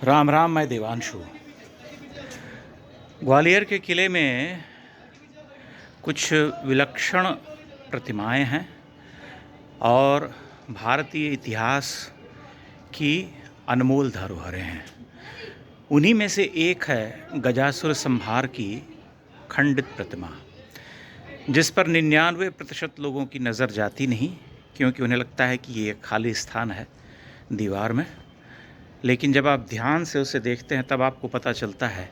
राम राम। मैं देवांशु। ग्वालियर के किले में कुछ विलक्षण प्रतिमाएं हैं और भारतीय इतिहास की अनमोल धरोहरें हैं। उन्हीं में से एक है गजासुर संहार की खंडित प्रतिमा, जिस पर 99% लोगों की नज़र जाती नहीं, क्योंकि उन्हें लगता है कि ये खाली स्थान है दीवार में। लेकिन जब आप ध्यान से उसे देखते हैं तब आपको पता चलता है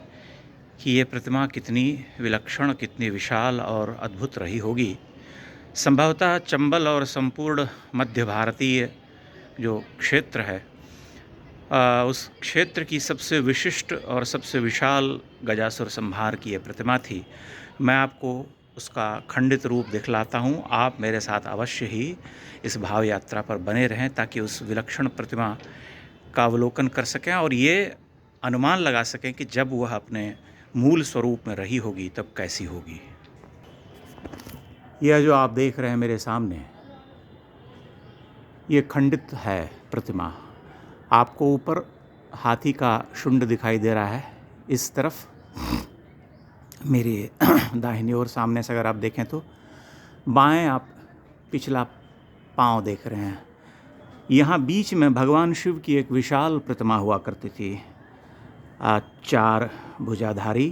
कि ये प्रतिमा कितनी विलक्षण, कितनी विशाल और अद्भुत रही होगी। संभवतः चंबल और संपूर्ण मध्य भारतीय जो क्षेत्र है, उस क्षेत्र की सबसे विशिष्ट और सबसे विशाल गजासुर संहार की ये प्रतिमा थी। मैं आपको उसका खंडित रूप दिखलाता हूँ। आप मेरे साथ अवश्य ही इस भाव यात्रा पर बने रहें ताकि उस विलक्षण प्रतिमा का अवलोकन कर सकें और ये अनुमान लगा सकें कि जब वह अपने मूल स्वरूप में रही होगी तब कैसी होगी। यह जो आप देख रहे हैं मेरे सामने, ये खंडित है प्रतिमा। आपको ऊपर हाथी का शुंड दिखाई दे रहा है। इस तरफ मेरी दाहिनी ओर सामने से अगर आप देखें तो बाएं आप पिछला पांव देख रहे हैं। यहाँ बीच में भगवान शिव की एक विशाल प्रतिमा हुआ करती थी। 4 भुजाधारी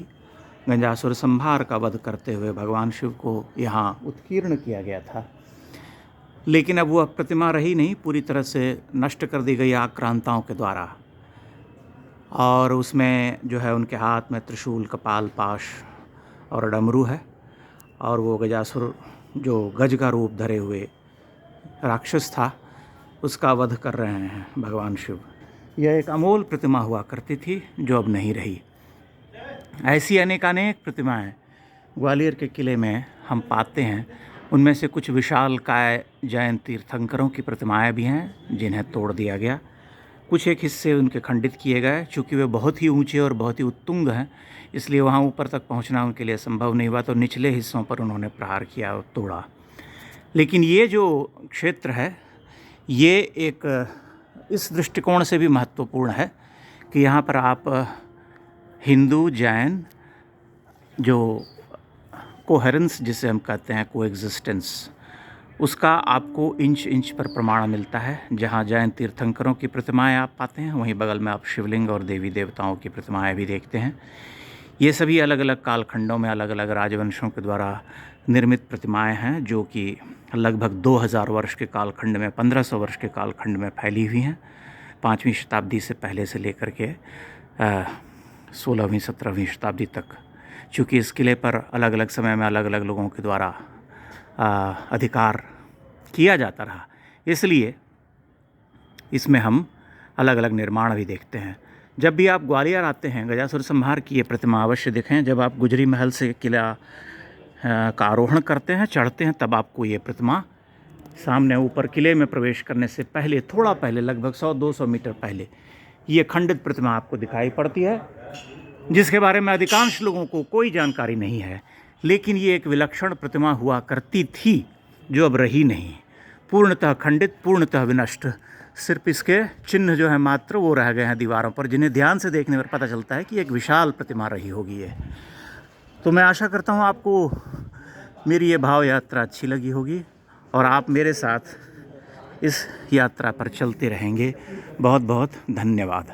गंजासुर संहार का वध करते हुए भगवान शिव को यहाँ उत्कीर्ण किया गया था। लेकिन अब वह प्रतिमा रही नहीं, पूरी तरह से नष्ट कर दी गई आक्रांताओं के द्वारा। और उसमें जो है उनके हाथ में त्रिशूल, कपाल, पाश और डमरू है। और वो गजासुर जो गज का रूप धरे हुए राक्षस था, उसका वध कर रहे हैं भगवान शिव। यह एक अमोल प्रतिमा हुआ करती थी जो अब नहीं रही। ऐसी अनेकानेक प्रतिमाएं ग्वालियर के किले में हम पाते हैं। उनमें से कुछ विशालकाय जैन तीर्थंकरों की प्रतिमाएं भी हैं जिन्हें तोड़ दिया गया। कुछ एक हिस्से उनके खंडित किए गए। चूँकि वे बहुत ही ऊंचे और बहुत ही उत्तुंग हैं, इसलिए वहाँ ऊपर तक पहुँचना उनके लिए संभव नहीं हुआ, तो निचले हिस्सों पर उन्होंने प्रहार किया और तोड़ा। लेकिन ये जो क्षेत्र है, ये एक इस दृष्टिकोण से भी महत्वपूर्ण है कि यहाँ पर आप हिंदू जैन जो कोहेरेंस जिसे हम कहते हैं, कोएग्जिस्टेंस, उसका आपको इंच इंच पर प्रमाण मिलता है। जहाँ जैन तीर्थंकरों की प्रतिमाएं आप पाते हैं, वहीं बगल में आप शिवलिंग और देवी देवताओं की प्रतिमाएं भी देखते हैं। ये सभी अलग अलग कालखंडों में अलग अलग राजवंशों के द्वारा निर्मित प्रतिमाएं हैं, जो कि लगभग 2000 वर्ष के कालखंड में, 1500 वर्ष के कालखंड में फैली हुई हैं। 5वीं शताब्दी से पहले से लेकर के 16वीं 17वीं शताब्दी तक। चूँकि इस किले पर अलग अलग समय में अलग अलग लोगों के द्वारा अधिकार किया जाता रहा, इसलिए इसमें हम अलग अलग निर्माण भी देखते हैं। जब भी आप ग्वालियर आते हैं, गजासुर संहार की ये प्रतिमा अवश्य देखें। जब आप गुजरी महल से किला का आरोहण करते हैं, चढ़ते हैं, तब आपको ये प्रतिमा सामने ऊपर किले में प्रवेश करने से पहले, थोड़ा पहले, लगभग 100-200 मीटर पहले, ये खंडित प्रतिमा आपको दिखाई पड़ती है, जिसके बारे में अधिकांश लोगों को कोई जानकारी नहीं है। लेकिन ये एक विलक्षण प्रतिमा हुआ करती थी जो अब रही नहीं। पूर्णतः खंडित, पूर्णतः विनष्ट। सिर्फ इसके चिन्ह जो है मात्र वो रह गए हैं दीवारों पर, जिन्हें ध्यान से देखने पर पता चलता है कि एक विशाल प्रतिमा रही होगी ये। तो मैं आशा करता हूँ आपको मेरी ये भाव यात्रा अच्छी लगी होगी और आप मेरे साथ इस यात्रा पर चलते रहेंगे। बहुत बहुत धन्यवाद।